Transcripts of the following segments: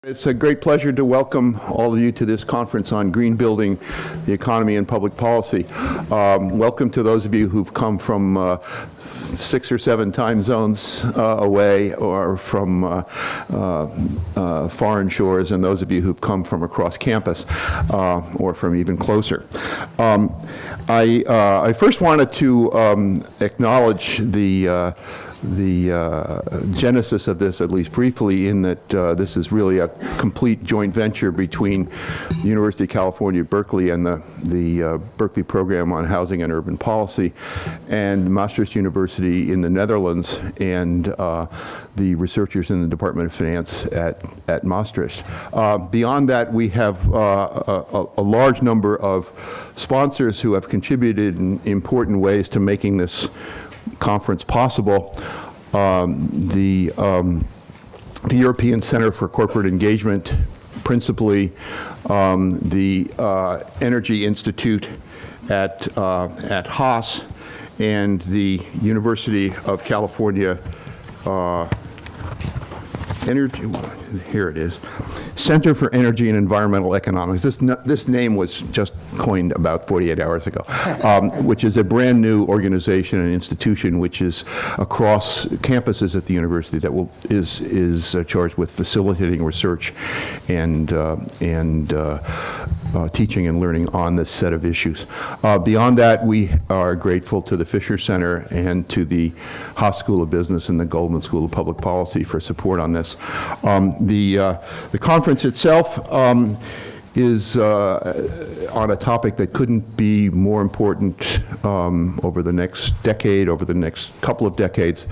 It's a great pleasure to welcome all of you to this conference on green building, the economy, and public policy. Welcome to those of you who've come from 6 or 7 time zones away, or from foreign shores, and those of you who've come from across campus, or from even closer. I first wanted to acknowledge the genesis of this, at least briefly, in that this is really a complete joint venture between the University of California, Berkeley, and the Berkeley Program on Housing and Urban Policy, and Maastricht University in the Netherlands, and the researchers in the Department of Finance at Maastricht. Beyond that, we have a large number of sponsors who have contributed in important ways to making this conference possible. The European Center for Corporate Engagement, principally the Energy Institute at Haas, and the University of California here it is, Center for Energy and Environmental Economics. This name was just coined about 48 hours ago, which is a brand new organization and institution which is across campuses at the university that is charged with facilitating research and teaching and learning on this set of issues. Beyond that, we are grateful to the Fisher Center and to the Haas School of Business and the Goldman School of Public Policy for support on this. The conference itself is on a topic that couldn't be more important over the next decade, over the next couple of decades.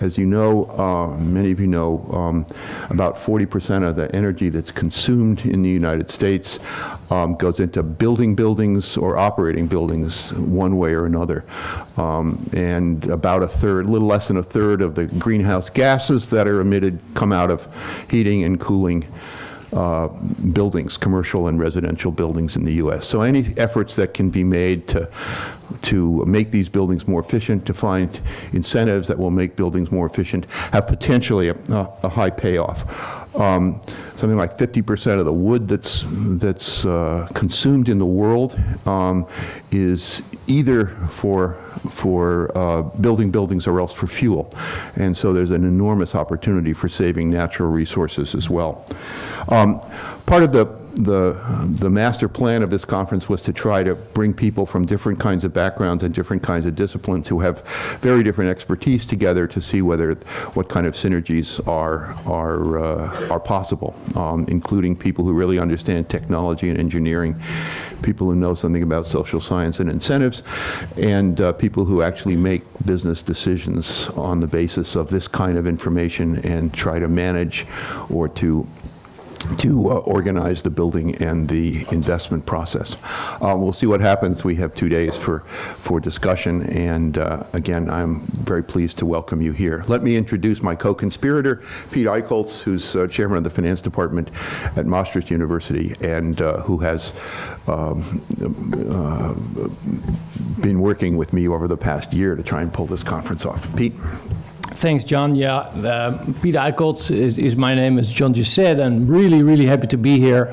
As you know, many of you know, about 40% of the energy that's consumed in the United States goes into building buildings or operating buildings one way or another. And about a third, a little less than a third of the greenhouse gases that are emitted come out of heating and cooling buildings, commercial and residential buildings in the U.S. So any efforts that can be made to make these buildings more efficient, to find incentives that will make buildings more efficient, have potentially a high payoff. Something like 50% of the wood that's consumed in the world is either for building buildings or else for fuel. And so there's an enormous opportunity for saving natural resources as well. Part of the master plan of this conference was to try to bring people from different kinds of backgrounds and different kinds of disciplines who have very different expertise together to see what kind of synergies are possible, including people who really understand technology and engineering, people who know something about social science and incentives, and people who actually make business decisions on the basis of this kind of information and try to manage or to organize the building and the investment process. We'll see what happens. We have 2 days for discussion, and again, I'm very pleased to welcome you here. Let me introduce my co-conspirator, Piet Eichholtz, who's chairman of the finance department at Maastricht University, and who has been working with me over the past year to try and pull this conference off. Piet? Thanks, John. Yeah, Piet Eichholtz is my name, as John just said. I'm really, really happy to be here.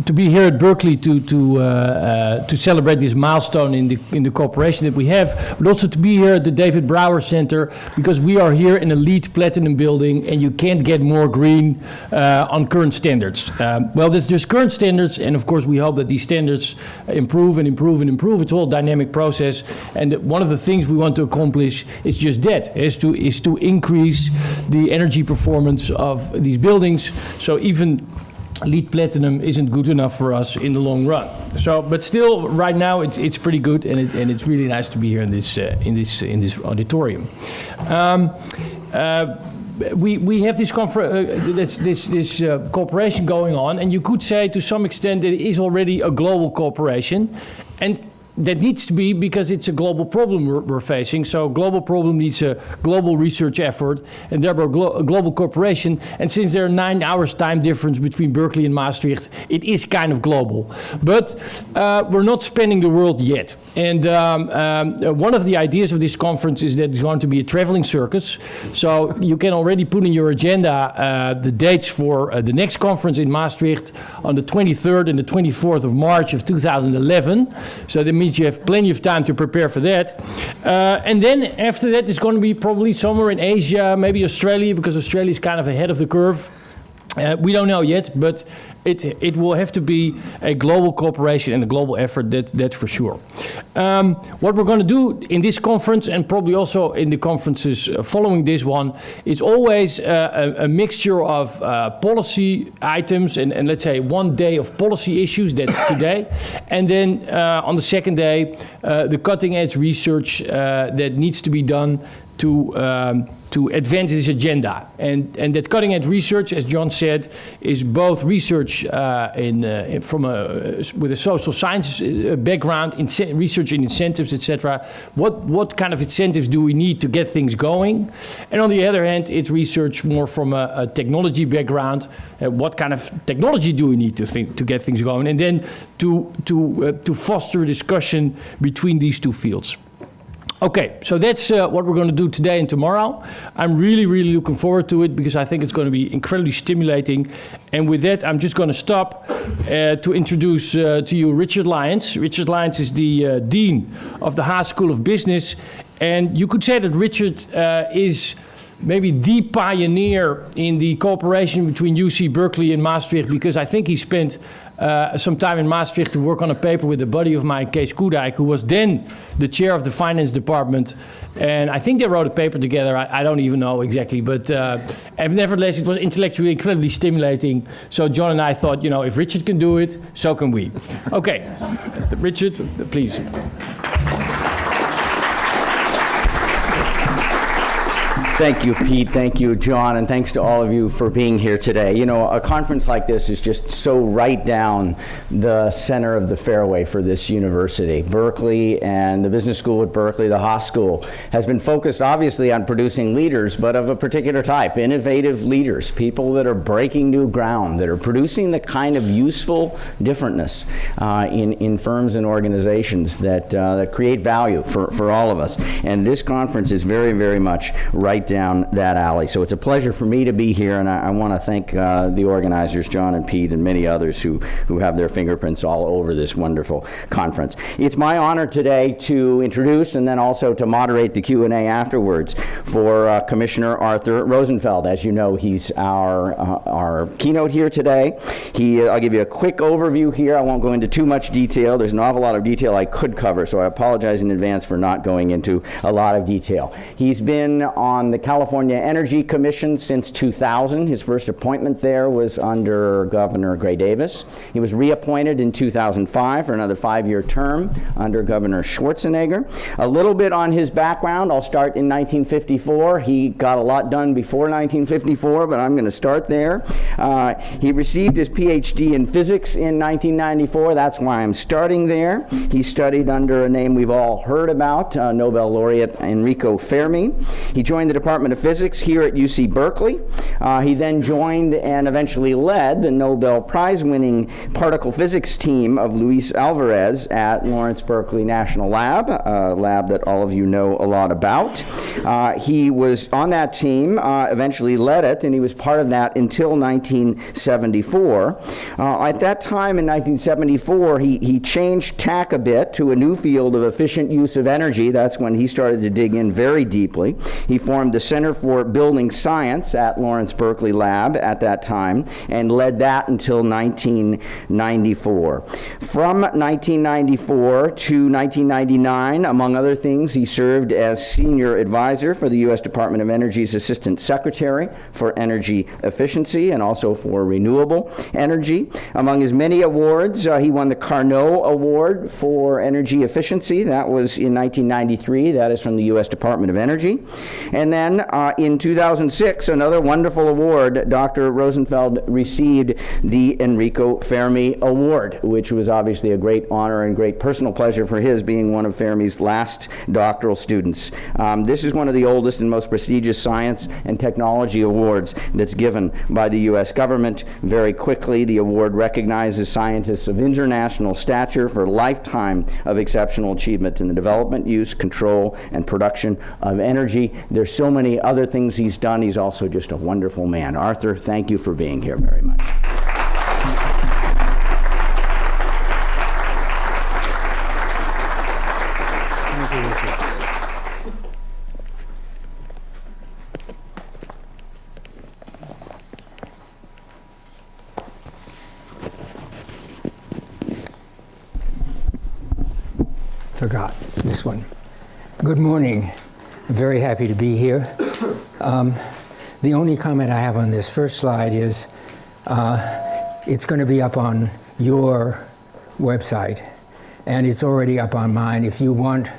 To be here at Berkeley to celebrate this milestone in the cooperation that we have, but also to be here at the David Brower Center, because we are here in a LEED Platinum building, and you can't get more green on current standards. Well, there's just current standards, and of course we hope that these standards improve and improve and improve. It's all a dynamic process, and one of the things we want to accomplish is just that, is to increase the energy performance of these buildings. So even LEED Platinum isn't good enough for us in the long run. So, but still, right now it's pretty good, and it's really nice to be here in this auditorium. We have this cooperation going on, and you could say to some extent that it is already a global cooperation, and that needs to be, because it's a global problem we're facing. So global problem needs a global research effort, and therefore a global cooperation. And since there are 9 hours time difference between Berkeley and Maastricht, it is kind of global. But we're not spanning the world yet. And one of the ideas of this conference is that it's going to be a traveling circus. So you can already put in your agenda the dates for the next conference in Maastricht on the 23rd and the 24th of March of 2011. So that means you have plenty of time to prepare for that. And then after that, it's going to be probably somewhere in Asia, maybe Australia, because Australia is kind of ahead of the curve. We don't know yet, but it will have to be a global cooperation and a global effort, that's for sure. What we're going to do in this conference, and probably also in the conferences following this one, is always a mixture of policy items and let's say one day of policy issues, that's today, and then on the second day, the cutting edge research that needs to be done to advance this agenda. And that cutting edge research, as John said, is both research with a social science background, research in incentives, etc. What kind of incentives do we need to get things going? And on the other hand, it's research more from a technology background. What kind of technology do we need to get things going? And then to foster a discussion between these two fields. Okay, so that's what we're going to do today and tomorrow. I'm really, really looking forward to it because I think it's going to be incredibly stimulating. And with that, I'm just going to stop to introduce to you Richard Lyons. Richard Lyons is the Dean of the Haas School of Business. And you could say that Richard is maybe the pioneer in the cooperation between UC Berkeley and Maastricht, because I think he spent some time in Maastricht to work on a paper with a buddy of mine, Kees Koedijk, who was then the chair of the finance department. And I think they wrote a paper together. I don't even know exactly, but nevertheless, it was intellectually incredibly stimulating. So John and I thought, if Richard can do it, so can we. Okay, Richard, please. Thank you, Pete. Thank you, John. And thanks to all of you for being here today. A conference like this is just so right down the center of the fairway for this university. Berkeley and the Business School at Berkeley, the Haas School, has been focused obviously on producing leaders, but of a particular type, innovative leaders, people that are breaking new ground, that are producing the kind of useful differentness in firms and organizations that create value for all of us. And this conference is very, very much right down that alley. So it's a pleasure for me to be here, and I want to thank the organizers, John and Piet, and many others who have their fingerprints all over this wonderful conference. It's my honor today to introduce and then also to moderate the Q&A afterwards for Commissioner Arthur Rosenfeld. As you know, he's our keynote here today. I'll give you a quick overview here. I won't go into too much detail. There's an awful lot of detail I could cover, so I apologize in advance for not going into a lot of detail. He's been on the California Energy Commission since 2000. His first appointment there was under Governor Gray Davis. He was reappointed in 2005 for another 5-year term under Governor Schwarzenegger. A little bit on his background. I'll start in 1954. He got a lot done before 1954, but I'm going to start there. He received his PhD in physics in 1994. That's why I'm starting there. He studied under a name we've all heard about, Nobel laureate Enrico Fermi. He joined the Department of Physics here at UC Berkeley. He then joined and eventually led the Nobel Prize-winning particle physics team of Luis Alvarez at Lawrence Berkeley National Lab, a lab that all of you know a lot about. He was on that team, eventually led it, and he was part of that until 1974. At that time in 1974, he changed tack a bit to a new field of efficient use of energy. That's when he started to dig in very deeply. He formed the Center for Building Science at Lawrence Berkeley Lab at that time and led that until 1994. From 1994 to 1999, among other things, he served as senior advisor for the U.S. Department of Energy's Assistant Secretary for Energy Efficiency and also for renewable energy. Among his many awards, he won the Carnot Award for Energy Efficiency. That was in 1993. That is from the U.S. Department of Energy. And then then in 2006, another wonderful award, Dr. Rosenfeld received the Enrico Fermi Award, which was obviously a great honor and great personal pleasure for his, being one of Fermi's last doctoral students. This is one of the oldest and most prestigious science and technology awards that's given by the U.S. government. Very quickly, the award recognizes scientists of international stature for a lifetime of exceptional achievement in the development, use, control, and production of energy. There's so many other things he's done. He's also just a wonderful man. Arthur, thank you for being here very much. Forgot this one. Good morning. I'm very happy to be here. The only comment I have on this first slide is it's going to be up on your website, and it's already up on mine. If you want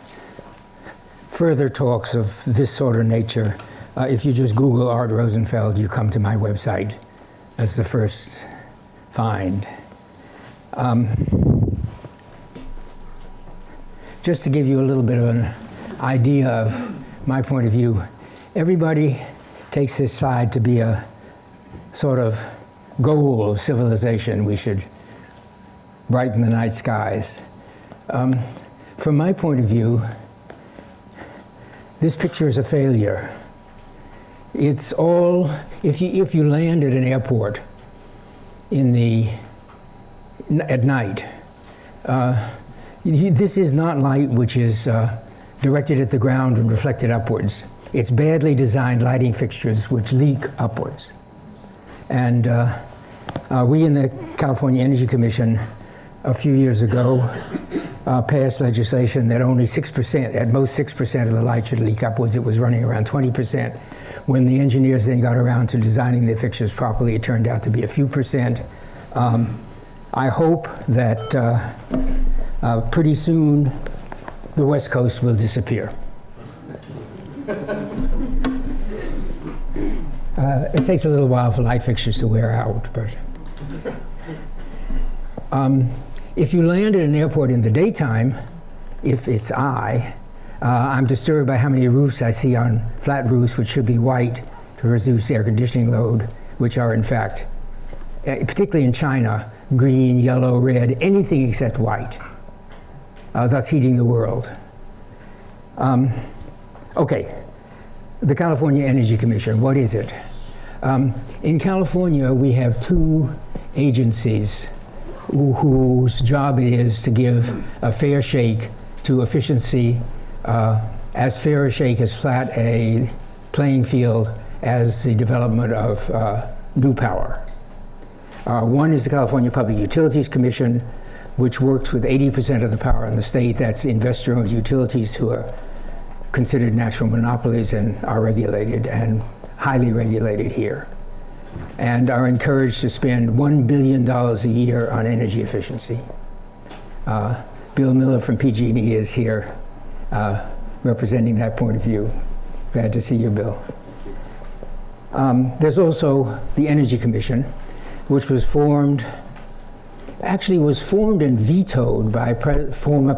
further talks of this sort of nature, if you just Google Art Rosenfeld, you come to my website. That's the first find. Just to give you a little bit of an idea of my point of view, everybody takes this slide to be a sort of goal of civilization. We should brighten the night skies. From my point of view, this picture is a failure. It's all, if you land at an airport at night, this is not light which is directed at the ground and reflected upwards. It's badly designed lighting fixtures which leak upwards. And we in the California Energy Commission a few years ago passed legislation that only 6%, at most 6% of the light should leak upwards. It was running around 20%. When the engineers then got around to designing the fixtures properly, it turned out to be a few percent. I hope that pretty soon the West Coast will disappear. It takes a little while for light fixtures to wear out, but if you land at an airport in the daytime, if it's I'm disturbed by how many roofs I see on flat roofs, which should be white to reduce air conditioning load, which are in fact, particularly in China, green, yellow, red, anything except white, thus heating the world. Okay, the California Energy Commission, what is it? In California, we have two agencies whose job it is to give a fair shake to efficiency, as fair a shake as flat a playing field as the development of new power. One is the California Public Utilities Commission, which works with 80% of the power in the state. That's investor-owned utilities who are considered natural monopolies and are regulated and highly regulated here, and are encouraged to spend $1 billion a year on energy efficiency. Bill Miller from PG&E is here representing that point of view. Glad to see you, Bill. There's also the Energy Commission, which was formed and vetoed by former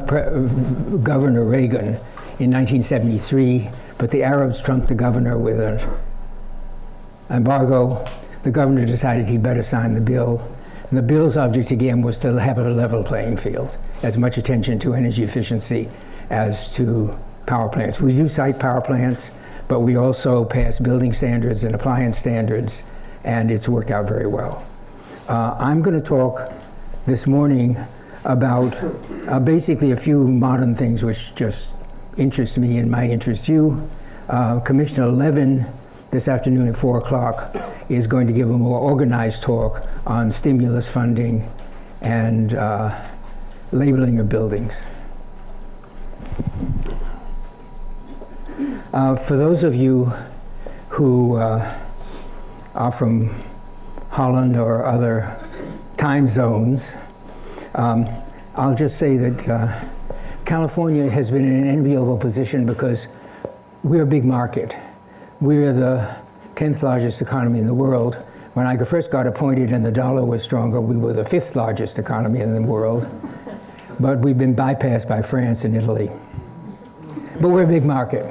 Governor Reagan in 1973, but the Arabs trumped the governor with an embargo. The governor decided he'd better sign the bill. And the bill's object, again, was to have a level playing field, as much attention to energy efficiency as to power plants. We do cite power plants, but we also pass building standards and appliance standards, and it's worked out very well. I'm going to talk this morning about basically a few modern things which just interest me and might interest you. Commissioner Levin this afternoon at 4 o'clock is going to give a more organized talk on stimulus funding and labeling of buildings. For those of you who are from Holland or other time zones, I'll just say that California has been in an enviable position because we're a big market. we're the 10th largest economy in the world. When I first got appointed and the dollar was stronger, we were the 5th largest economy in the world. But we've been bypassed by France and Italy. But we're a big market.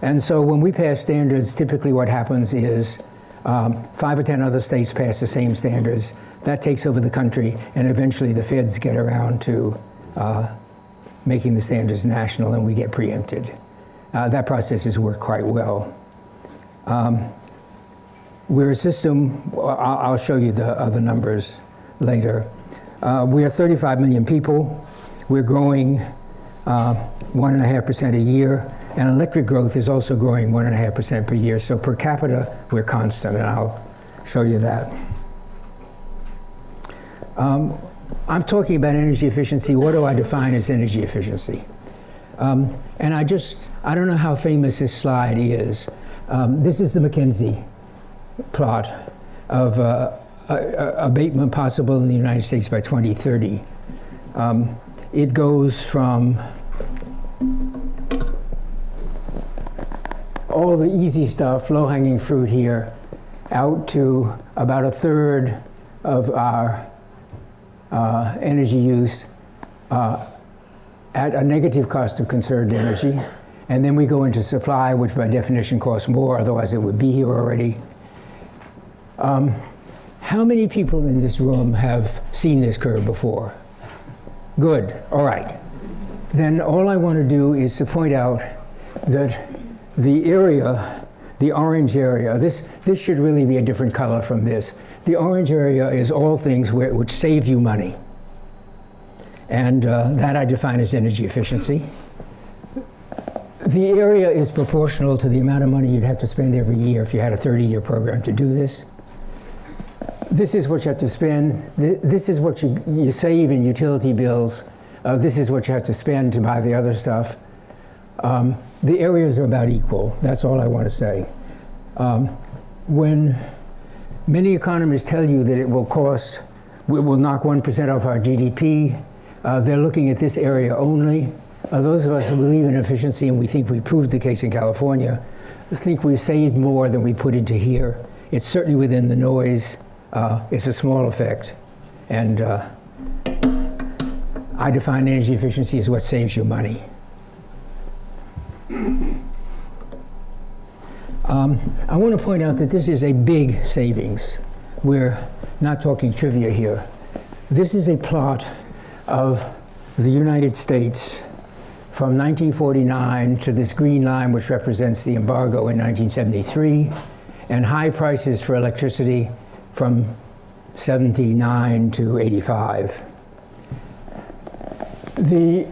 And so when we pass standards, typically what happens is 5 or 10 other states pass the same standards. That takes over the country, and eventually the feds get around to making the standards national, and we get preempted. That process has worked quite well. We're a system, I'll show you the other numbers later. We are 35 million people. We're growing 1.5% a year, and electric growth is also growing 1.5% per year. So per capita, we're constant, and I'll show you that. I'm talking about energy efficiency. What do I define as energy efficiency? And I don't know how famous this slide is. This is the McKinsey plot of abatement possible in the United States by 2030. It goes from all the easy stuff, low-hanging fruit here, out to about a third of our energy use at a negative cost of conserved energy. And then we go into supply, which by definition costs more, otherwise it would be here already. How many people in this room have seen this curve before? Good, all right. Then all I want to do is to point out that the area, the orange area, this should really be a different color from this. The orange area is all things which save you money. And that I define as energy efficiency. The area is proportional to the amount of money you'd have to spend every year if you had a 30-year program to do this. This is what you have to spend. This is what you save in utility bills. This is what you have to spend to buy the other stuff. The areas are about equal. That's all I want to say. When many economists tell you that it will knock 1% off our GDP, they're looking at this area only. Those of us who believe in efficiency, and we think we proved the case in California, think we've saved more than we put into here. It's certainly within the noise. It's a small effect. And I define energy efficiency as what saves you money. I want to point out that this is a big savings. We're not talking trivia here. This is a plot of the United States from 1949 to this green line, which represents the embargo in 1973, and high prices for electricity from 79 to 85. The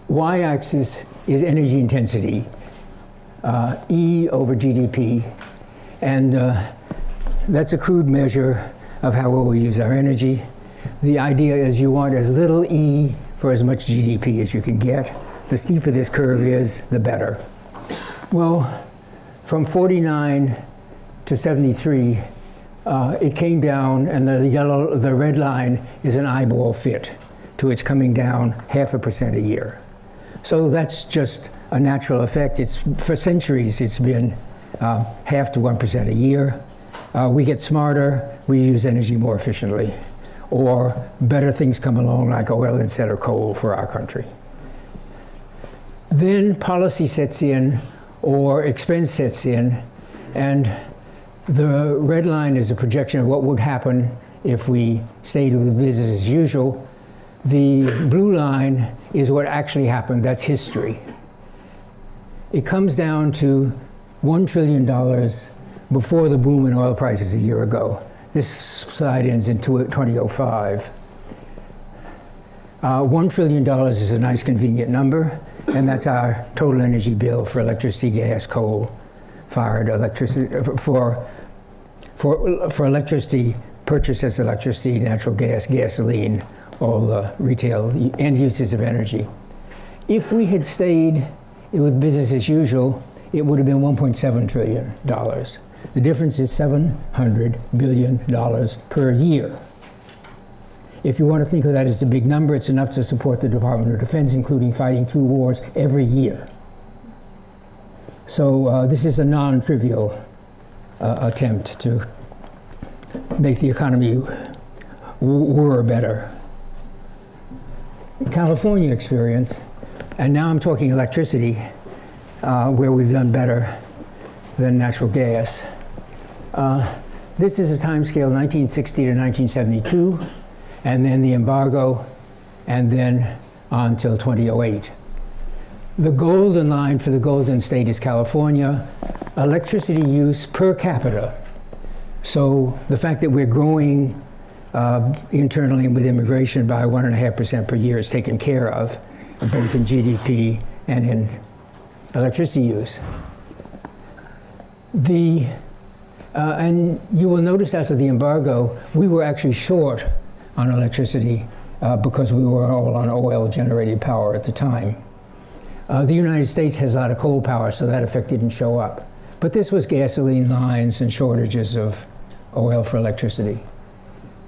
y-axis is energy intensity, E over GDP, and that's a crude measure of how well we use our energy. The idea is you want as little E for as much GDP as you can get. The steeper this curve is, the better. Well, from 49 to 73, it came down, and the red line is an eyeball fit to its coming down 0.5% a year. So that's just a natural effect. For centuries, it's been 0.5 to 1% a year. We get smarter, we use energy more efficiently, or better things come along like oil instead of coal for our country. Then policy sets in, or expense sets in, and the red line is a projection of what would happen if we stayed with business as usual. The blue line is what actually happened. That's history. It comes down to $1 trillion before the boom in oil prices a year ago. This slide ends in 2005. $1 trillion is a nice convenient number, and that's our total energy bill for electricity, gas, coal-fired electricity, for electricity, purchased as electricity, natural gas, gasoline, all the retail end uses of energy. If we had stayed with business as usual, it would have been $1.7 trillion. The difference is $700 billion per year. If you want to think of that as a big number, it's enough to support the Department of Defense, including fighting 2 wars every year. So this is a non-trivial attempt to make the economy whir better. California experience, and now I'm talking electricity, where we've done better than natural gas. This is a time scale 1960 to 1972, and then the embargo, and then on till 2008. The golden line for the golden state is California, electricity use per capita. So the fact that we're growing internally with immigration by 1.5% per year is taken care of, both in GDP and in electricity use. And you will notice after the embargo, we were actually short on electricity because we were all on oil-generated power at the time. The United States has a lot of coal power, so that effect didn't show up. But this was gasoline lines and shortages of oil for electricity.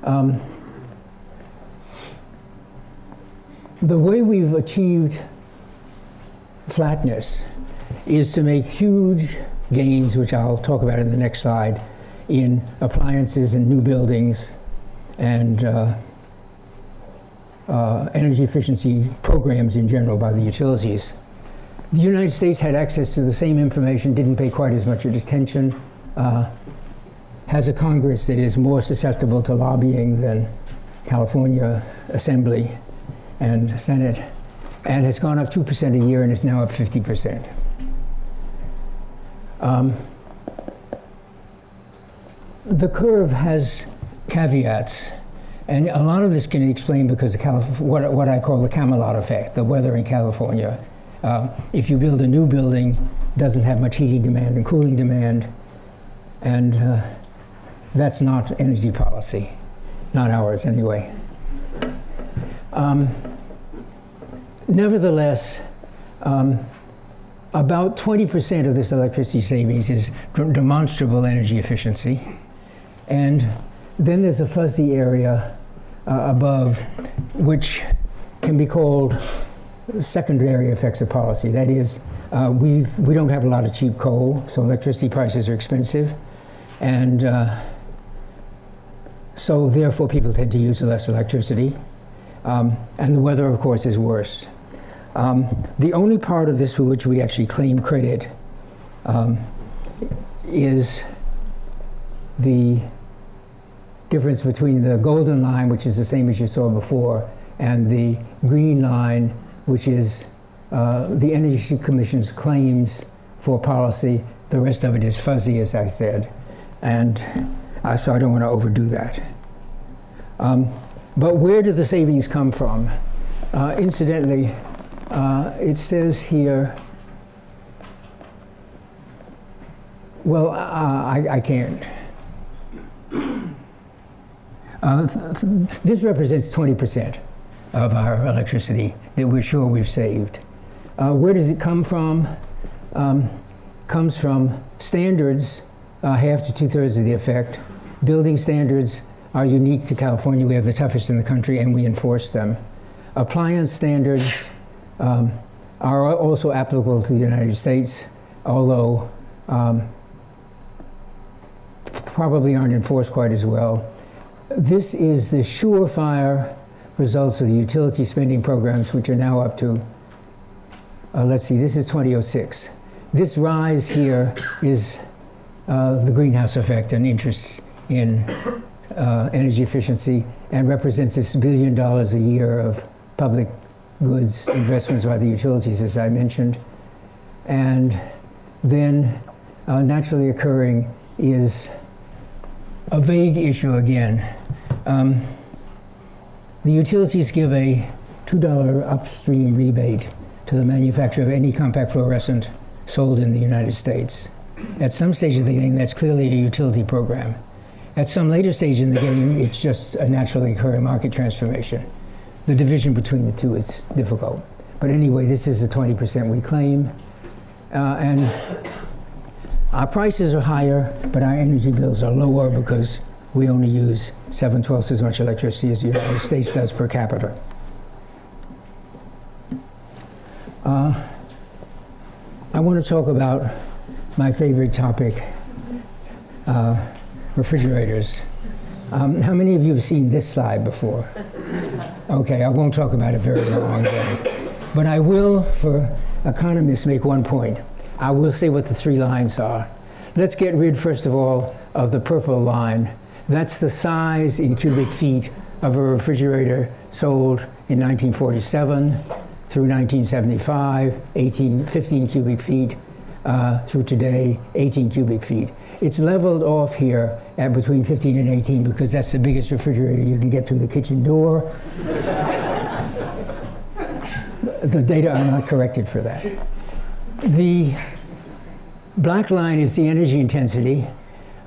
The way we've achieved flatness is to make huge gains, which I'll talk about in the next slide, in appliances and new buildings and energy efficiency programs in general by the utilities. The United States had access to the same information, didn't pay quite as much attention, has a Congress that is more susceptible to lobbying than California Assembly and Senate, and has gone up 2% a year and is now up 50%. The curve has caveats, and a lot of this can be explained because of what I call the Camelot effect, the weather in California. If you build a new building, it doesn't have much heating demand and cooling demand, and that's not energy policy, not ours anyway. Nevertheless, about 20% of this electricity savings is demonstrable energy efficiency. And then there's a fuzzy area above, which can be called secondary effects of policy. That is, we don't have a lot of cheap coal, so electricity prices are expensive. And so therefore people tend to use less electricity. And the weather, of course, is worse. The only part of this for which we actually claim credit is the difference between the golden line, which is the same as you saw before, and the green line, which is the Energy Commission's claims for policy. The rest of it is fuzzy, as I said, and so I don't want to overdo that. But where do the savings come from? Incidentally, it says here, well, I can't. This represents 20% of our electricity that we're sure we've saved. Where does it come from? Comes from standards, half to 2/3 of the effect. Building standards are unique to California. We have the toughest in the country, and we enforce them. Appliance standards are also applicable to the United States, although probably aren't enforced quite as well. This is the surefire results of the utility spending programs, which are now up to, let's see, this is 2006. This rise here is the greenhouse effect and interest in energy efficiency, and represents this $1 billion a year of public goods investments by the utilities, as I mentioned. And then naturally occurring is a vague issue again. The utilities give a $2 upstream rebate to the manufacturer of any compact fluorescent sold in the United States. At some stage of the game, that's clearly a utility program. At some later stage in the game, it's just a naturally occurring market transformation. The division between the two is difficult. But anyway, this is the 20% we claim. And our prices are higher, but our energy bills are lower because we only use 7/12 as much electricity as the United States does per capita. I want to talk about my favorite topic, refrigerators. How many of you have seen this slide before? Okay, I won't talk about it very long then. But I will, for economists, make one point. I will say what the three lines are. Let's get rid, first of all, of the purple line. That's the size in cubic feet of a refrigerator sold in 1947 through 1975, 15 cubic feet, through today, 18 cubic feet. It's leveled off here at between 15 and 18 because that's the biggest refrigerator you can get through the kitchen door. The data are not corrected for that. The black line is the energy intensity.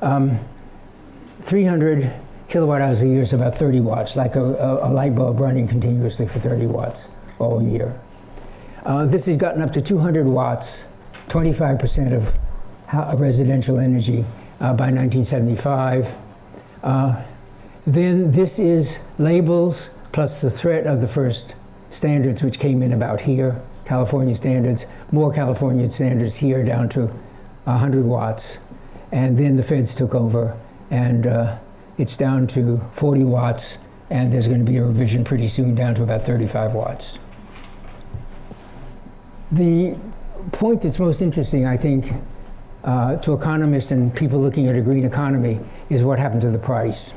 300 kilowatt hours a year is about 30 watts, like a light bulb running continuously for 30 watts all year. This has gotten up to 200 watts, 25% of residential energy by 1975. Then this is labels plus the threat of the first standards, which came in about here, California standards, more California standards here down to 100 watts. And then the feds took over, and it's down to 40 watts, and there's going to be a revision pretty soon down to about 35 watts. The point that's most interesting, I think, to economists and people looking at a green economy is what happened to the price.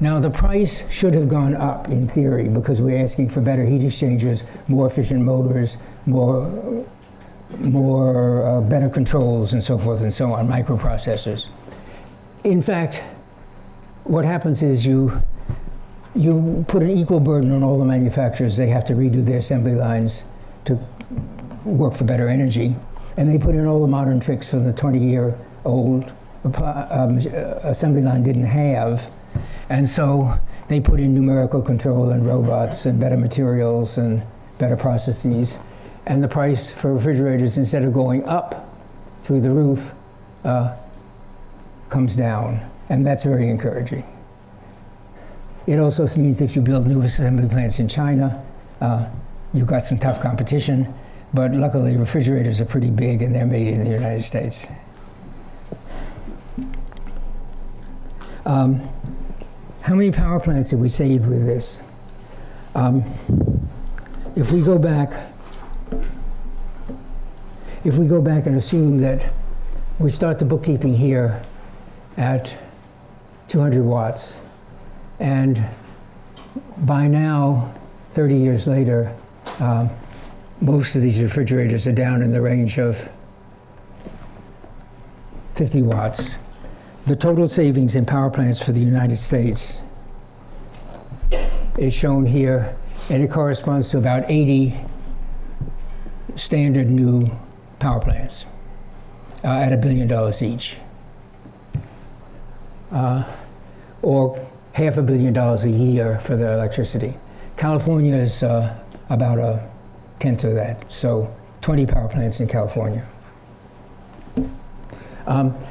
Now, the price should have gone up in theory because we're asking for better heat exchangers, more efficient motors, better controls, and so forth and so on, microprocessors. In fact, what happens is you put an equal burden on all the manufacturers. They have to redo their assembly lines to work for better energy. And they put in all the modern tricks for the 20-year-old assembly line didn't have. And so they put in numerical control and robots and better materials and better processes. And the price for refrigerators, instead of going up through the roof, comes down. And that's very encouraging. It also means if you build new assembly plants in China, you've got some tough competition. But luckily, refrigerators are pretty big, and they're made in the United States. How many power plants have we saved with this? If we go back and assume that we start the bookkeeping here at 200 watts, and by now, 30 years later, most of these refrigerators are down in the range of 50 watts. The total savings in power plants for the United States is shown here, and it corresponds to about 80 standard new power plants at $1 billion each, or $500 million a year for the electricity. California is about a tenth of that, so 20 power plants in California.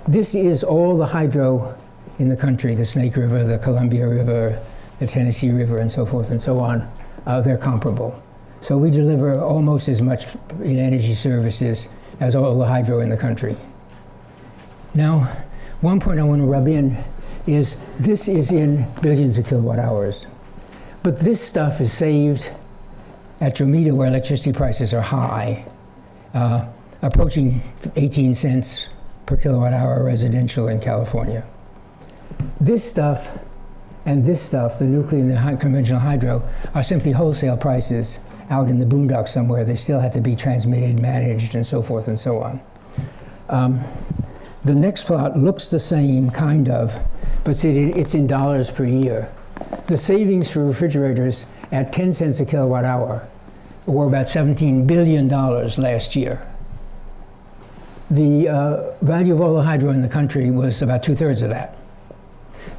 This is all the hydro in the country, the Snake River, the Columbia River, the Tennessee River, and so forth and so on. They're comparable. So we deliver almost as much in energy services as all the hydro in the country. Now, one point I want to rub in is this is in billions of kilowatt hours. But this stuff is saved at your meter where electricity prices are high, approaching 18 cents per kilowatt hour residential in California. This stuff and this stuff, the nuclear and the conventional hydro, are simply wholesale prices out in the boondocks somewhere. They still have to be transmitted, managed, and so forth and so on. The next plot looks the same, kind of, but it's in dollars per year. The savings for refrigerators at 10 cents a kilowatt hour were about $17 billion last year. The value of all the hydro in the country was about 2/3 of that.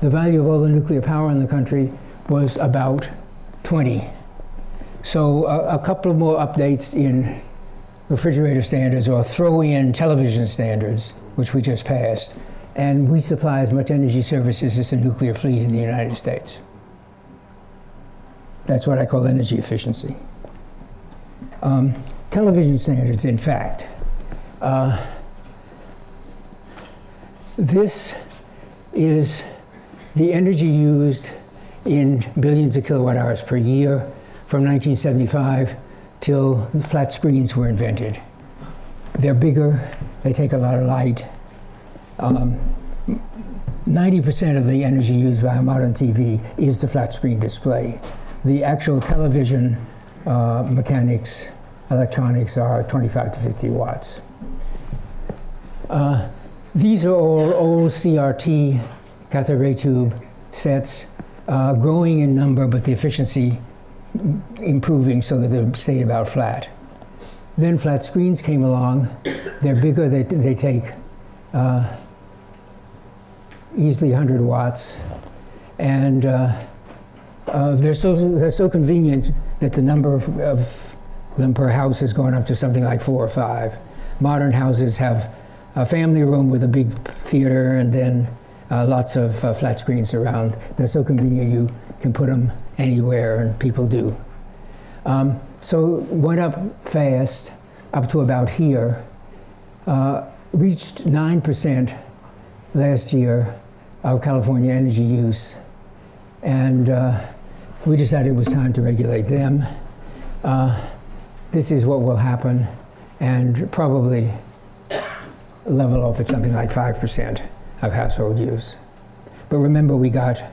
The value of all the nuclear power in the country was about 20. So a couple of more updates in refrigerator standards, or throw in television standards, which we just passed, and we supply as much energy services as the nuclear fleet in the United States. That's what I call energy efficiency. Television standards, in fact. This is the energy used in billions of kilowatt hours per year from 1975 till the flat screens were invented. They're bigger, they take a lot of light. 90% of the energy used by a modern TV is the flat screen display. The actual television mechanics, electronics are 25 to 50 watts. These are all old CRT, cathode ray tube sets, growing in number, but the efficiency improving so that they stayed about flat. Then flat screens came along. They're bigger, they take easily 100 watts. And they're so convenient that the number of them per house has gone up to something like 4 or 5. Modern houses have a family room with a big theater and then lots of flat screens around. They're so convenient you can put them anywhere, and people do. So went up fast, up to about here, reached 9% last year of California energy use, and we decided it was time to regulate them. This is what will happen, and probably level off at something like 5% of household use. But remember, we got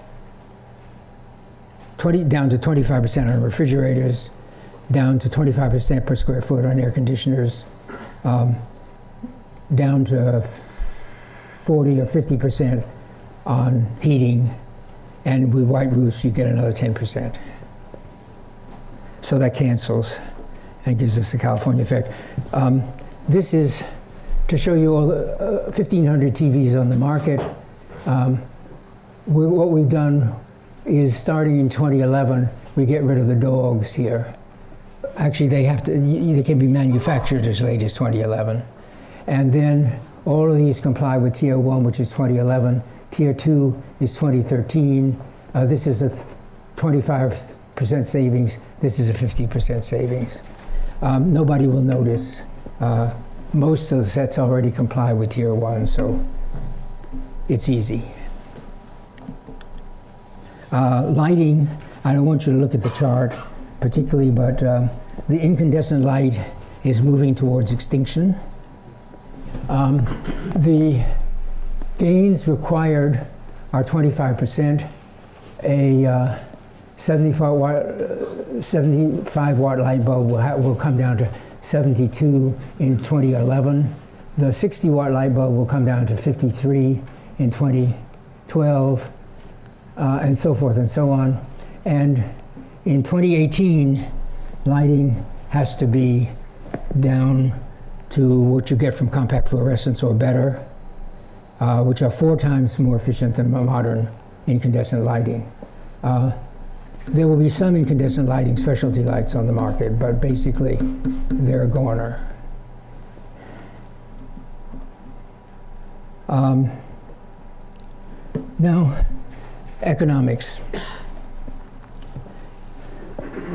down to 25% on refrigerators, down to 25% per square foot on air conditioners, down to 40 or 50% on heating, and with white roofs you get another 10%. So that cancels and gives us the California effect. This is to show you all the 1,500 TVs on the market. What we've done is, starting in 2011, we get rid of the dogs here. Actually, they can be manufactured as late as 2011. And then all of these comply with Tier 1, which is 2011. Tier 2 is 2013. This is a 25% savings. This is a 50% savings. Nobody will notice. Most of the sets already comply with Tier 1, so it's easy. Lighting, I don't want you to look at the chart particularly, but the incandescent light is moving towards extinction. The gains required are 25%. A 75 watt light bulb will come down to 72 in 2011. The 60 watt light bulb will come down to 53 in 2012, and so forth and so on. And in 2018, lighting has to be down to what you get from compact fluorescents or better, which are 4 times more efficient than modern incandescent lighting. There will be some incandescent lighting specialty lights on the market, but basically they're a goner. Now, economics.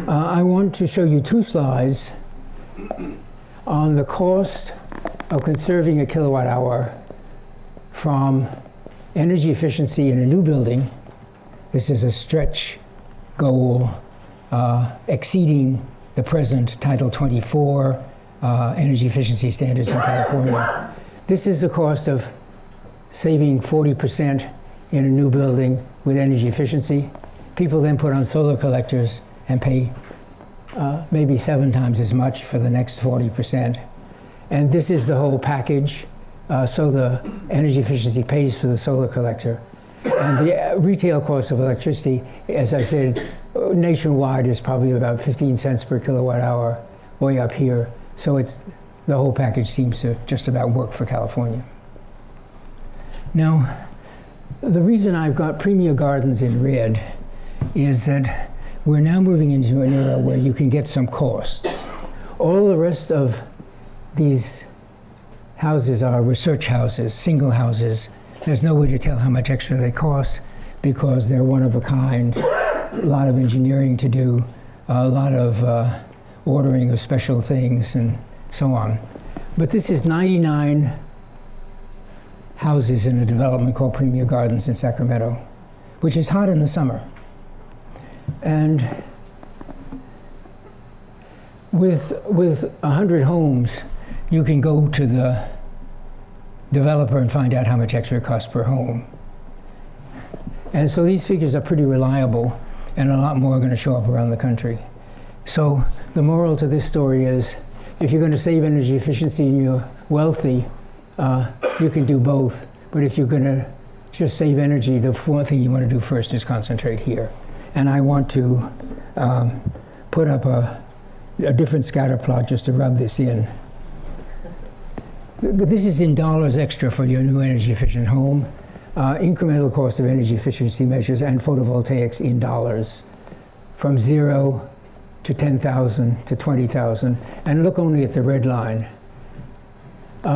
I want to show you 2 slides on the cost of conserving a kilowatt hour from energy efficiency in a new building. This is a stretch goal exceeding the present Title 24 energy efficiency standards in California. This is the cost of saving 40% in a new building with energy efficiency. People then put on solar collectors and pay maybe 7 times as much for the next 40%. And this is the whole package. So the energy efficiency pays for the solar collector. And the retail cost of electricity, as I said, nationwide is probably about 15 cents per kilowatt hour, way up here. So the whole package seems to just about work for California. Now, the reason I've got Premier Gardens in red is that we're now moving into an era where you can get some costs. All the rest of these houses are research houses, single houses. There's no way to tell how much extra they cost because they're one of a kind, a lot of engineering to do, a lot of ordering of special things and so on. But this is 99 houses in a development called Premier Gardens in Sacramento, which is hot in the summer. And with 100 homes, you can go to the developer and find out how much extra it costs per home. And so these figures are pretty reliable, and a lot more are going to show up around the country. So the moral to this story is, if you're going to save energy efficiency and you're wealthy, you can do both. But if you're going to just save energy, the one thing you want to do first is concentrate here. And I want to put up a different scatter plot just to rub this in. This is in dollars extra for your new energy efficient home. Incremental cost of energy efficiency measures and photovoltaics in dollars, from 0 to 10,000 to 20,000. And look only at the red line.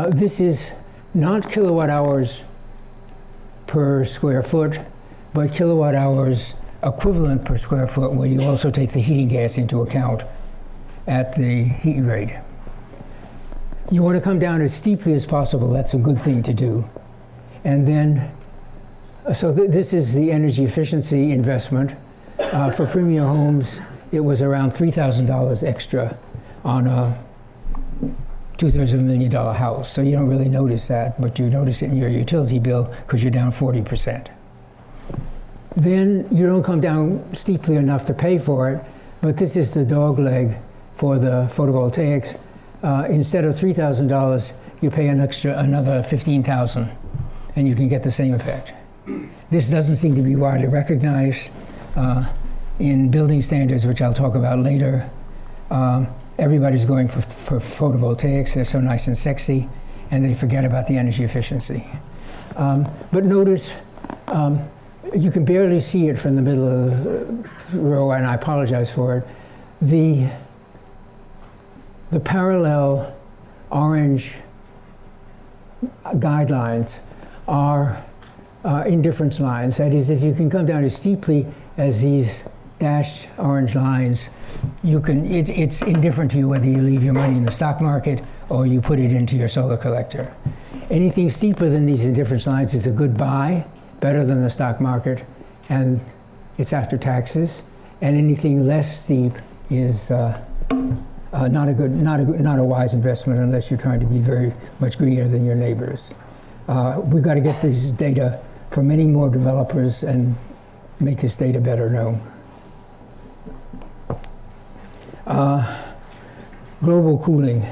This is not kilowatt hours per square foot, but kilowatt hours equivalent per square foot, where you also take the heating gas into account at the heat rate. You want to come down as steeply as possible. That's a good thing to do. And then, so this is the energy efficiency investment. For premier homes, it was around $3,000 extra on a $250,000 house. So you don't really notice that, but you notice it in your utility bill because you're down 40%. Then you don't come down steeply enough to pay for it, but this is the dog leg for the photovoltaics. Instead of $3,000, you pay another $15,000, and you can get the same effect. This doesn't seem to be widely recognized in building standards, which I'll talk about later. Everybody's going for photovoltaics. They're so nice and sexy, and they forget about the energy efficiency. But notice, you can barely see it from the middle of the row, and I apologize for it. The parallel orange guidelines are indifference lines. That is, if you can come down as steeply as these dashed orange lines, it's indifferent to you whether you leave your money in the stock market or you put it into your solar collector. Anything steeper than these indifference lines is a good buy, better than the stock market, and it's after taxes. And anything less steep is not a wise investment unless you're trying to be very much greener than your neighbors. We've got to get this data from many more developers and make this data better known. Global cooling.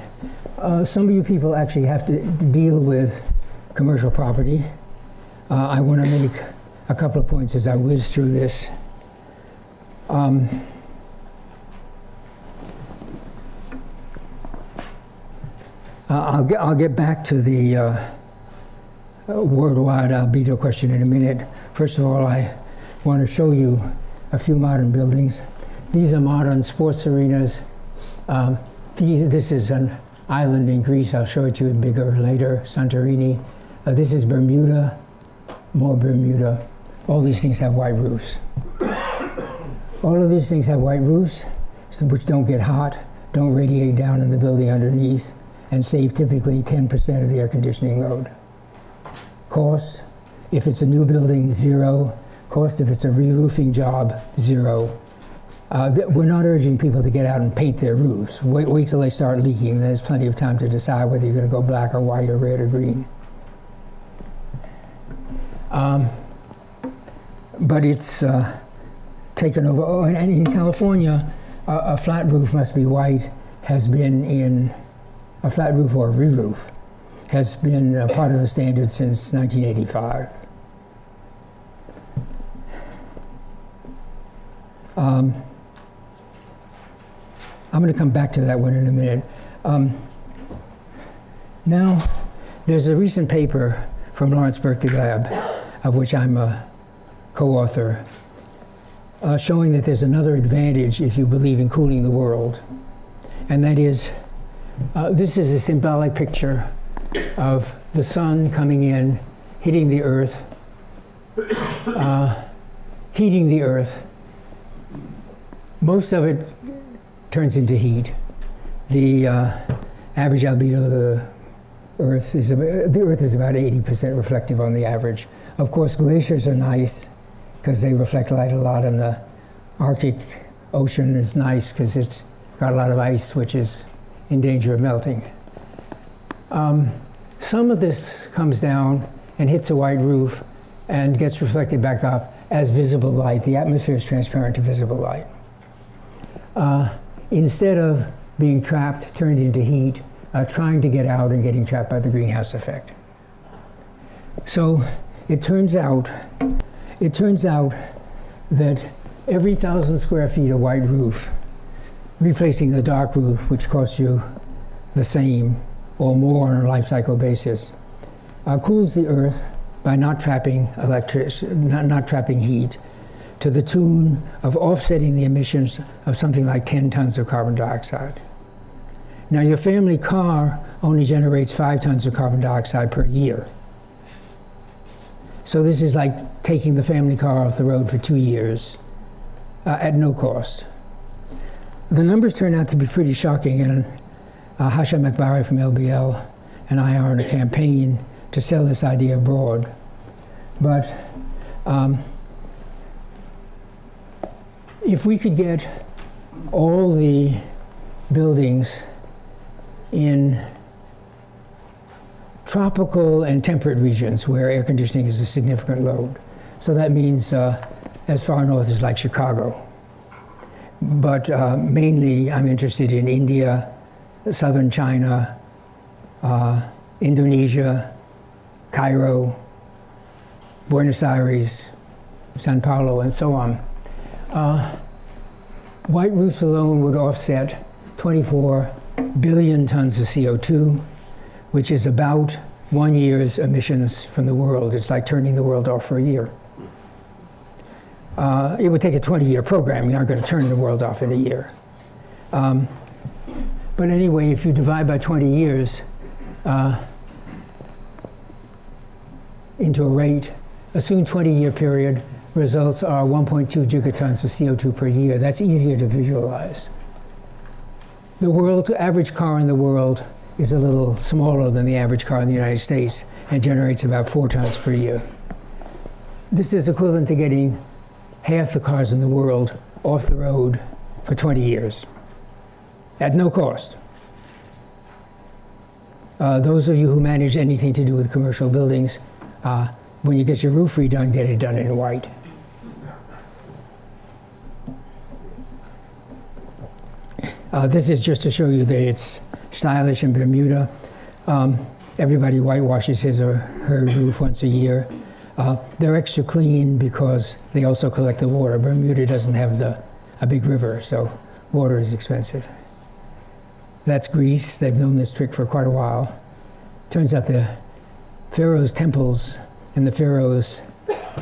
Some of you people actually have to deal with commercial property. I want to make a couple of points as I whiz through this. I'll get back to the worldwide albedo question in a minute. First of all, I want to show you a few modern buildings. These are modern sports arenas. This is an island in Greece. I'll show it to you bigger later, Santorini. This is Bermuda, more Bermuda. All these things have white roofs. All of these things have white roofs, which don't get hot, don't radiate down in the building underneath, and save typically 10% of the air conditioning load. Cost, if it's a new building, 0. Cost, if it's a re-roofing job, 0. We're not urging people to get out and paint their roofs. Wait till they start leaking. There's plenty of time to decide whether you're going to go black or white or red or green. But it's taken over. Oh, and in California, a flat roof must be white, has been in a flat roof or a re-roof, has been a part of the standard since 1985. I'm going to come back to that one in a minute. Now, there's a recent paper from Lawrence Berkeley Lab, of which I'm a co-author, showing that there's another advantage if you believe in cooling the world. And that is, this is a symbolic picture of the sun coming in, hitting the earth, heating the earth. Most of it turns into heat. The average albedo of the Earth is about 80% reflective on the average. Of course, glaciers are nice because they reflect light a lot, and the Arctic Ocean is nice because it's got a lot of ice, which is in danger of melting. Some of this comes down and hits a white roof and gets reflected back up as visible light. The atmosphere is transparent to visible light. Instead of being trapped, turned into heat, trying to get out and getting trapped by the greenhouse effect. So it turns out that every 1,000 square feet of white roof, replacing the dark roof, which costs you the same or more on a life cycle basis, cools the Earth by not trapping heat, to the tune of offsetting the emissions of something like 10 tons of carbon dioxide. Now, your family car only generates 5 tons of carbon dioxide per year. So this is like taking the family car off the road for 2 years at no cost. The numbers turn out to be pretty shocking, and Hashem Akbari from LBL and I are in a campaign to sell this idea abroad. But if we could get all the buildings in tropical and temperate regions where air conditioning is a significant load, so that means as far north as like Chicago. But mainly I'm interested in India, southern China, Indonesia, Cairo, Buenos Aires, Sao Paulo, and so on. White roofs alone would offset 24 billion tons of CO2, which is about 1 year's emissions from the world. It's like turning the world off for a year. It would take a 20-year program. You aren't going to turn the world off in a year. But anyway, if you divide by 20 years into a rate, assume 20-year period, results are 1.2 gigatons of CO2 per year. That's easier to visualize. The average car in the world is a little smaller than the average car in the United States and generates about 4 tons per year. This is equivalent to getting half the cars in the world off the road for 20 years at no cost. Those of you who manage anything to do with commercial buildings, when you get your roof redone, get it done in white. This is just to show you that it's stylish in Bermuda. Everybody whitewashes his or her roof once a year. They're extra clean because they also collect the water. Bermuda doesn't have a big river, so water is expensive. That's Greece. They've known this trick for quite a while. Turns out the pharaohs' temples and the pharaohs'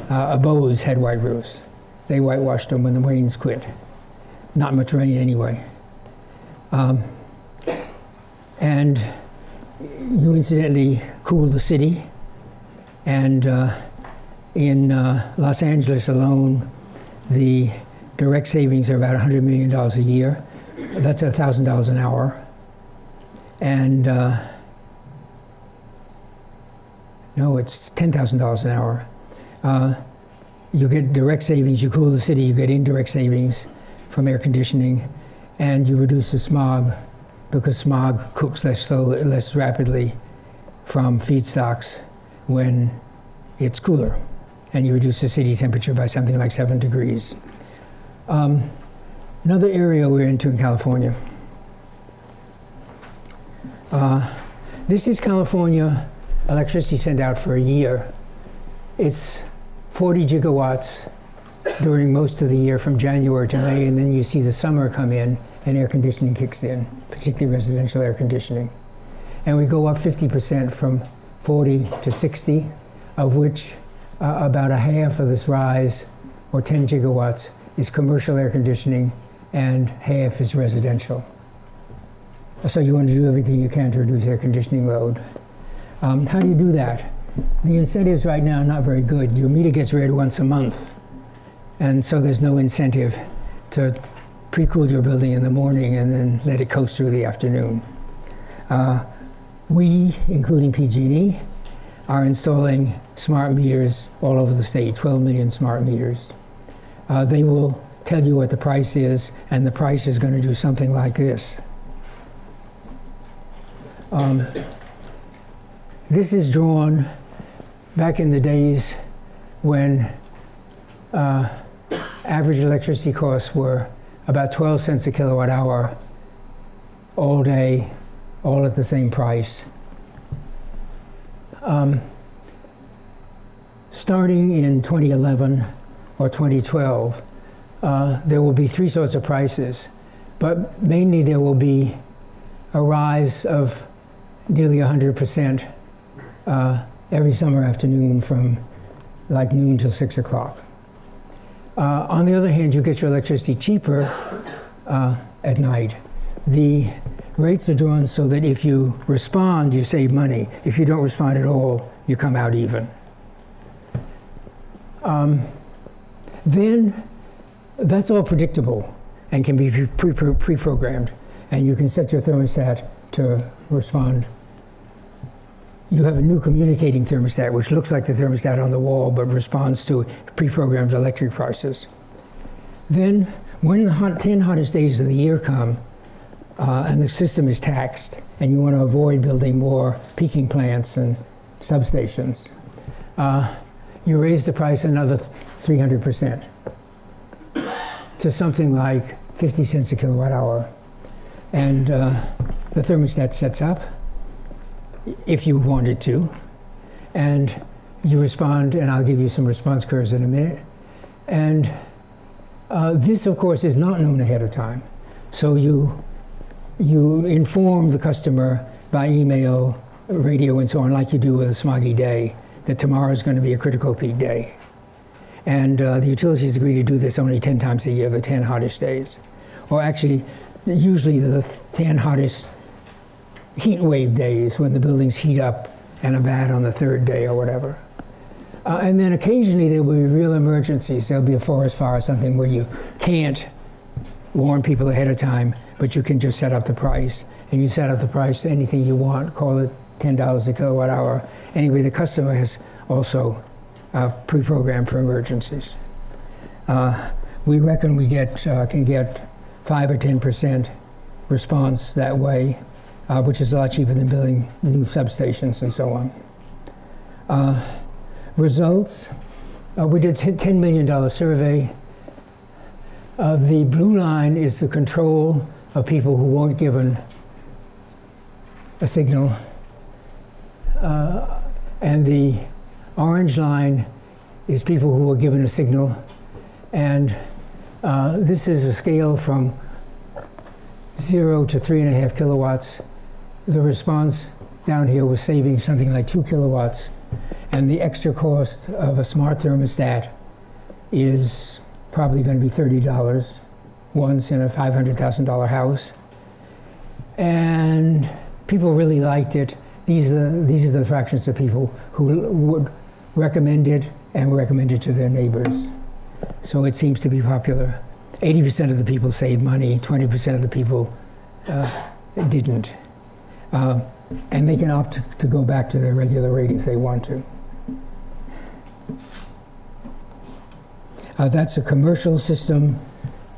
abodes had white roofs. They whitewashed them when the rains quit. Not much rain anyway. And you incidentally cool the city. And in Los Angeles alone, the direct savings are about $100 million a year. That's $1,000 an hour. And no, it's $10,000 an hour. You get direct savings, you cool the city, you get indirect savings from air conditioning, and you reduce the smog because smog cooks less rapidly from feedstocks when it's cooler, and you reduce the city temperature by something like 7 degrees. Another area we're into in California. This is California electricity sent out for a year. It's 40 gigawatts during most of the year from January to May, and then you see the summer come in and air conditioning kicks in, particularly residential air conditioning. And we go up 50% from 40 to 60, of which about a half of this rise, or 10 gigawatts, is commercial air conditioning and half is residential. So you want to do everything you can to reduce air conditioning load. How do you do that? The incentives right now are not very good. Your meter gets read once a month, and so there's no incentive to pre-cool your building in the morning and then let it coast through the afternoon. We, including PG&E, are installing smart meters all over the state, 12 million smart meters. They will tell you what the price is, and the price is going to do something like this. This is drawn back in the days when average electricity costs were about 12 cents a kilowatt hour all day, all at the same price. Starting in 2011 or 2012, there will be three sorts of prices, but mainly there will be a rise of nearly 100% every summer afternoon from like noon till 6 o'clock. On the other hand, you get your electricity cheaper at night. The rates are drawn so that if you respond, you save money. If you don't respond at all, you come out even. Then that's all predictable and can be pre-programmed, and you can set your thermostat to respond. You have a new communicating thermostat, which looks like the thermostat on the wall, but responds to pre-programmed electric prices. Then, when the 10 hottest days of the year come, and the system is taxed, and you want to avoid building more peaking plants and substations, you raise the price another 300% to something like 50 cents a kilowatt hour. And the thermostat sets up, if you wanted to, and you respond, and I'll give you some response curves in a minute. And this, of course, is not known ahead of time. So you inform the customer by email, radio, and so on, like you do with a smoggy day, that tomorrow is going to be a critical peak day. And the utilities agree to do this only 10 times a year, the 10 hottest days. Or actually, usually the 10 hottest heat wave days when the buildings heat up and are bad on the third day or whatever. And then occasionally there will be real emergencies. There'll be a forest fire or something where you can't warn people ahead of time, but you can just set up the price. And you set up the price to anything you want, call it $10 a kilowatt hour. Anyway, the customer has also pre-programmed for emergencies. We reckon we can get 5 or 10% response that way, which is a lot cheaper than building new substations and so on. Results, we did a $10 million survey. The blue line is the control of people who weren't given a signal. And the orange line is people who were given a signal. And this is a scale from 0 to 3.5 kilowatts. The response down here was saving something like 2 kilowatts. And the extra cost of a smart thermostat is probably going to be $30 once in a $500,000 house. And people really liked it. These are the fractions of people who would recommend it and recommend it to their neighbors. So it seems to be popular. 80% of the people saved money, 20% of the people didn't. And they can opt to go back to their regular rate if they want to. That's a commercial system,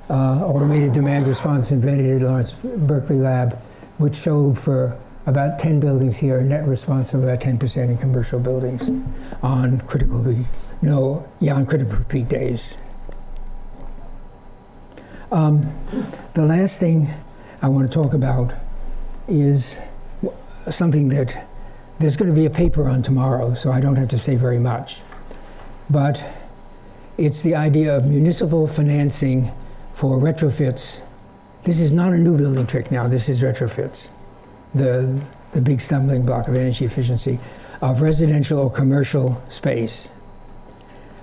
automated demand response invented at Lawrence Berkeley Lab, which showed for about 10 buildings here a net response of about 10% in commercial buildings on critical peak days. The last thing I want to talk about is something that there's going to be a paper on tomorrow, so I don't have to say very much. But it's the idea of municipal financing for retrofits. This is not a new building trick now, this is retrofits. The big stumbling block of energy efficiency of residential or commercial space.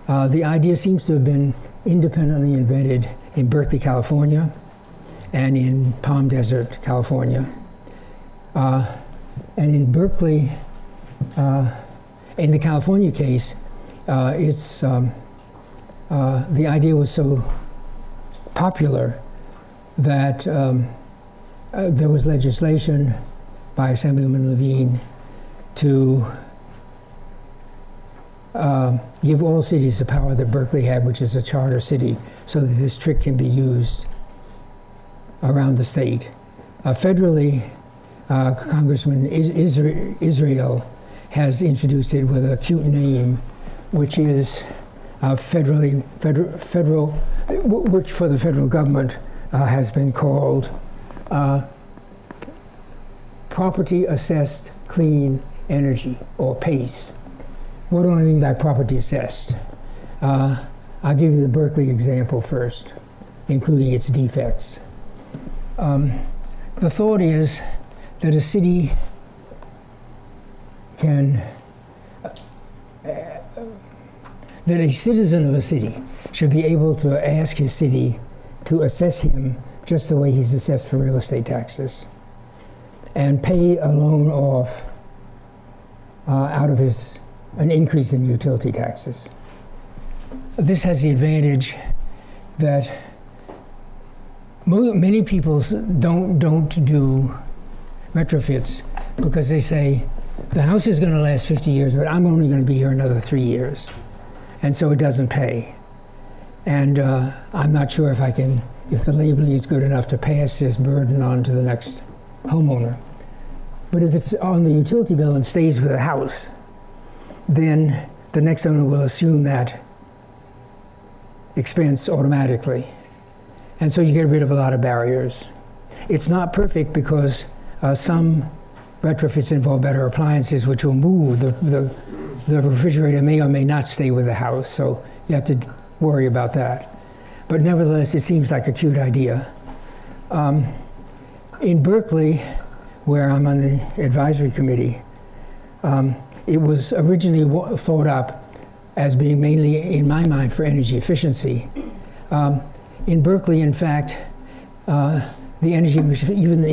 The idea seems to have been independently invented in Berkeley, California, and in Palm Desert, California. And in Berkeley, in the California case, the idea was so popular that there was legislation by Assemblyman Levine to give all cities the power that Berkeley had, which is a charter city, so that this trick can be used around the state. Federally, Congressman Israel has introduced it with a cute name, which is which for the federal government has been called Property Assessed Clean Energy, or PACE. What do I mean by property assessed? I'll give you the Berkeley example first, including its defects. The thought is that a city can, that a citizen of a city should be able to ask his city to assess him just the way he's assessed for real estate taxes, and pay a loan off out of an increase in utility taxes. This has the advantage that many people don't do retrofits because they say, the house is going to last 50 years, but I'm only going to be here another 3 years. And so it doesn't pay. And I'm not sure if the labeling is good enough to pass this burden on to the next homeowner. But if it's on the utility bill and stays with the house, then the next owner will assume that expense automatically. And so you get rid of a lot of barriers. It's not perfect because some retrofits involve better appliances, which will move. The refrigerator may or may not stay with the house, so you have to worry about that. But nevertheless, it seems like a cute idea. In Berkeley, where I'm on the advisory committee, it was originally thought up as being mainly, in my mind, for energy efficiency. In Berkeley, in fact, the energy, even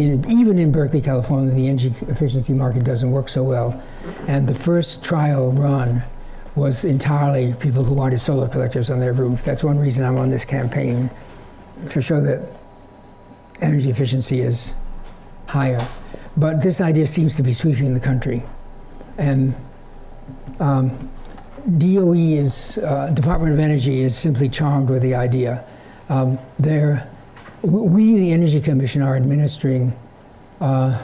in Berkeley, California, the energy efficiency market doesn't work so well. And the first trial run was entirely people who wanted solar collectors on their roof. That's one reason I'm on this campaign, to show that energy efficiency is higher. But this idea seems to be sweeping the country. And DOE is, Department of Energy, is simply charmed with the idea. We, the Energy Commission, are administering $90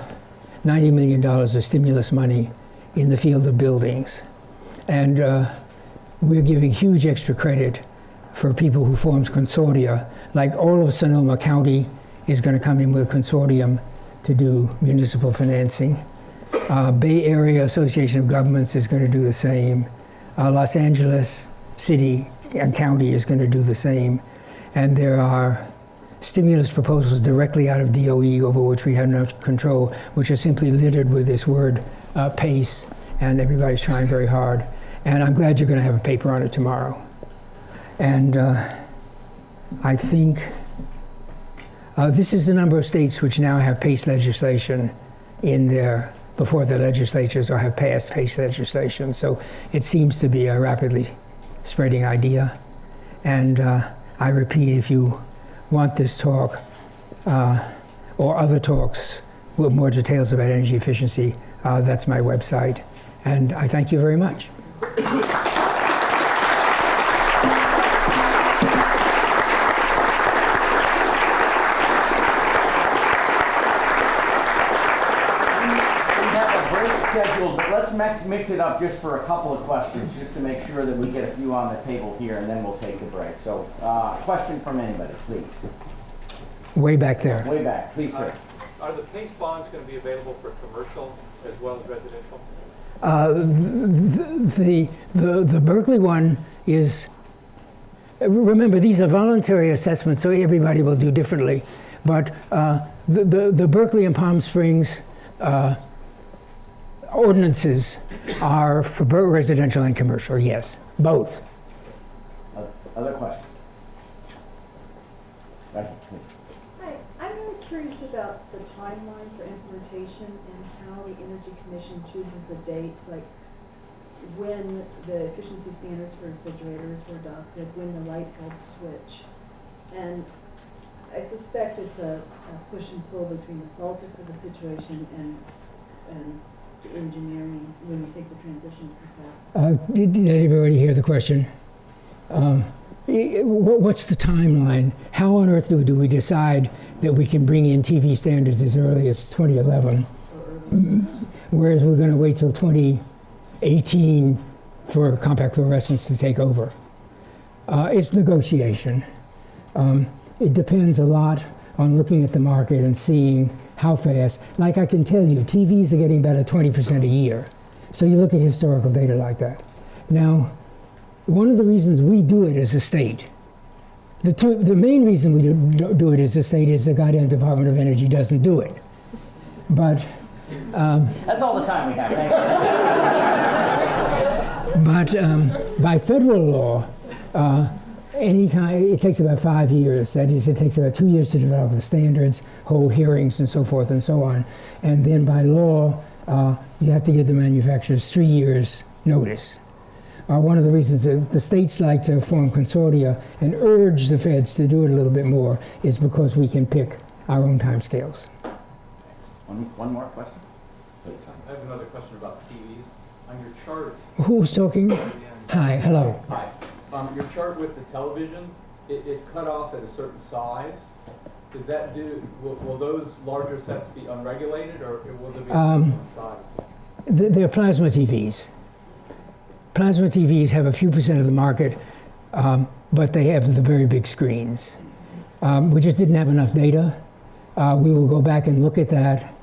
million of stimulus money in the field of buildings. And we're giving huge extra credit for people who form consortia. Like all of Sonoma County is going to come in with a consortium to do municipal financing. Bay Area Association of Governments is going to do the same. Los Angeles City and County is going to do the same. And there are stimulus proposals directly out of DOE over which we have no control, which are simply littered with this word PACE, and everybody's trying very hard. And I'm glad you're going to have a paper on it tomorrow. And I think this is the number of states which now have PACE legislation in their, before the legislatures, or have passed PACE legislation. So it seems to be a rapidly spreading idea. And I repeat, if you want this talk or other talks with more details about energy efficiency, that's my website. And I thank you very much. Scheduled, but let's mix it up just for a couple of questions, just to make sure that we get a few on the table here, and then we'll take a break. So, question from anybody, please. Way back there. Way back, please, sir. Are the PACE bonds going to be available for commercial as well as residential? The Berkeley one is, remember, these are voluntary assessments, so everybody will do differently. But the Berkeley and Palm Springs ordinances are for residential and commercial, yes, both. Other questions? Right here, please. Hi, I'm really curious about the timeline for implementation and how the Energy Commission chooses the dates, like when the efficiency standards for refrigerators were adopted, when the light bulb switch. And I suspect it's a push and pull between the politics of the situation and and the engineering when you think the transition comes back? Did anybody hear the question? What's the timeline? How on earth do we decide that we can bring in TV standards as early as 2011, whereas we're going to wait till 2018 for compact fluorescence to take over? It's negotiation. It depends a lot on looking at the market and seeing how fast. Like I can tell you, TVs are getting better 20% a year. So you look at historical data like that. Now, one of the reasons we do it as a state, the main reason we do it as a state is the goddamn Department of Energy doesn't do it. But That's all the time we have. Thank you. But by federal law, anytime it takes about 5 years. That is, it takes about 2 years to develop the standards, hold hearings, and so forth and so on. And then by law, you have to give the manufacturers 3 years notice. One of the reasons that the states like to form consortia and urge the feds to do it a little bit more is because we can pick our own timescales. One more question? Please. I have another question about TVs. On your chart, Who's talking? Hi, hello. hi. Your chart with the televisions, it cut off at a certain size. Is that due? Will those larger sets be unregulated, or will there be a different size? They're plasma TVs. Plasma TVs have a few percent of the market, but they have the very big screens. We just didn't have enough data. We will go back and look at that.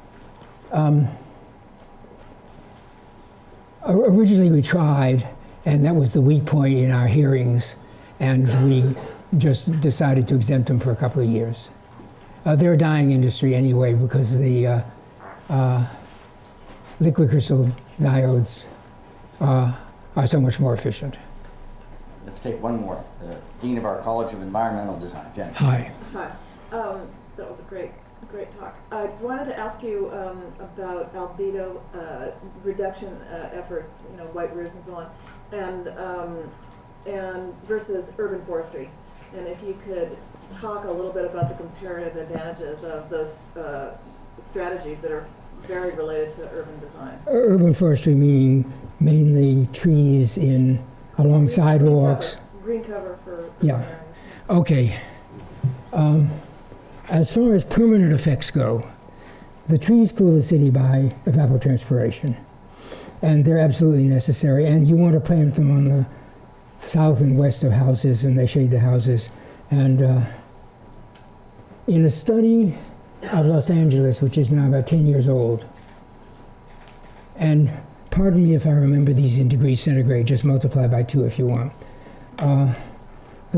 Originally we tried, and that was the weak point in our hearings, and we just decided to exempt them for a couple of years. They're a dying industry anyway because the liquid crystal diodes are so much more efficient. Let's take one more. The Dean of our College of Environmental Design, Jen. Hi. Hi. That was a great talk. I wanted to ask you about albedo reduction efforts, white roofs and so on, and versus urban forestry. And if you could talk a little bit about the comparative advantages of those strategies that are very related to urban design. Urban forestry meaning mainly trees along sidewalks. Green cover for Yeah. areas. Okay. As far as permanent effects go, the trees cool the city by evapotranspiration, and they're absolutely necessary. And you want to plant them on the south and west of houses, and they shade the houses. And in a study of Los Angeles, which is now about 10 years old, and pardon me if I remember these in degrees centigrade, just multiply by 2 if you want. The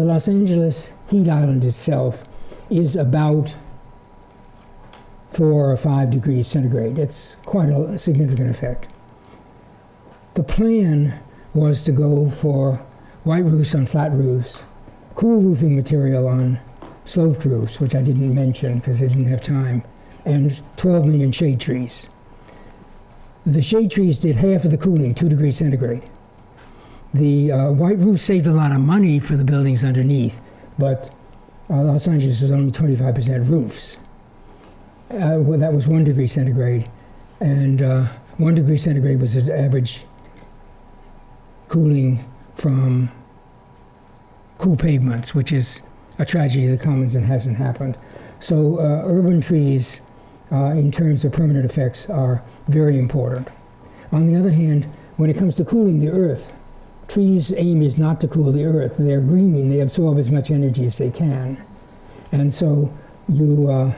Los Angeles heat island itself is about 4 or 5 degrees centigrade. It's quite a significant effect. The plan was to go for white roofs on flat roofs, cool roofing material on sloped roofs, which I didn't mention because I didn't have time, and 12 million shade trees. The shade trees did half of the cooling, 2 degrees centigrade. The white roof saved a lot of money for the buildings underneath, but Los Angeles is only 25% roofs. Well, that was 1 degree centigrade, and 1 degree centigrade was the average cooling from cool pavements, which is a tragedy of the commons and hasn't happened. So urban trees, in terms of permanent effects, are very important. On the other hand, when it comes to cooling the earth, trees' aim is not to cool the earth. They're green, they absorb as much energy as they can. And so you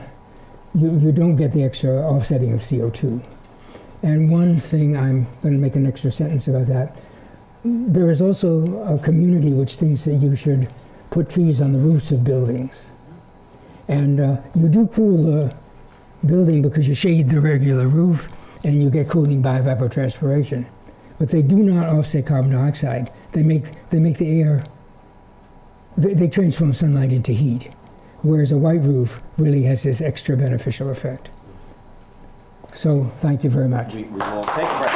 don't get the extra offsetting of CO2. And one thing, I'm going to make an extra sentence about that. There is also a community which thinks that you should put trees on the roofs of buildings. And you do cool the building because you shade the regular roof and you get cooling by evapotranspiration. But they do not offset carbon dioxide. They make the air, they transform sunlight into heat, whereas a white roof really has this extra beneficial effect. So thank you very much. We will take a break.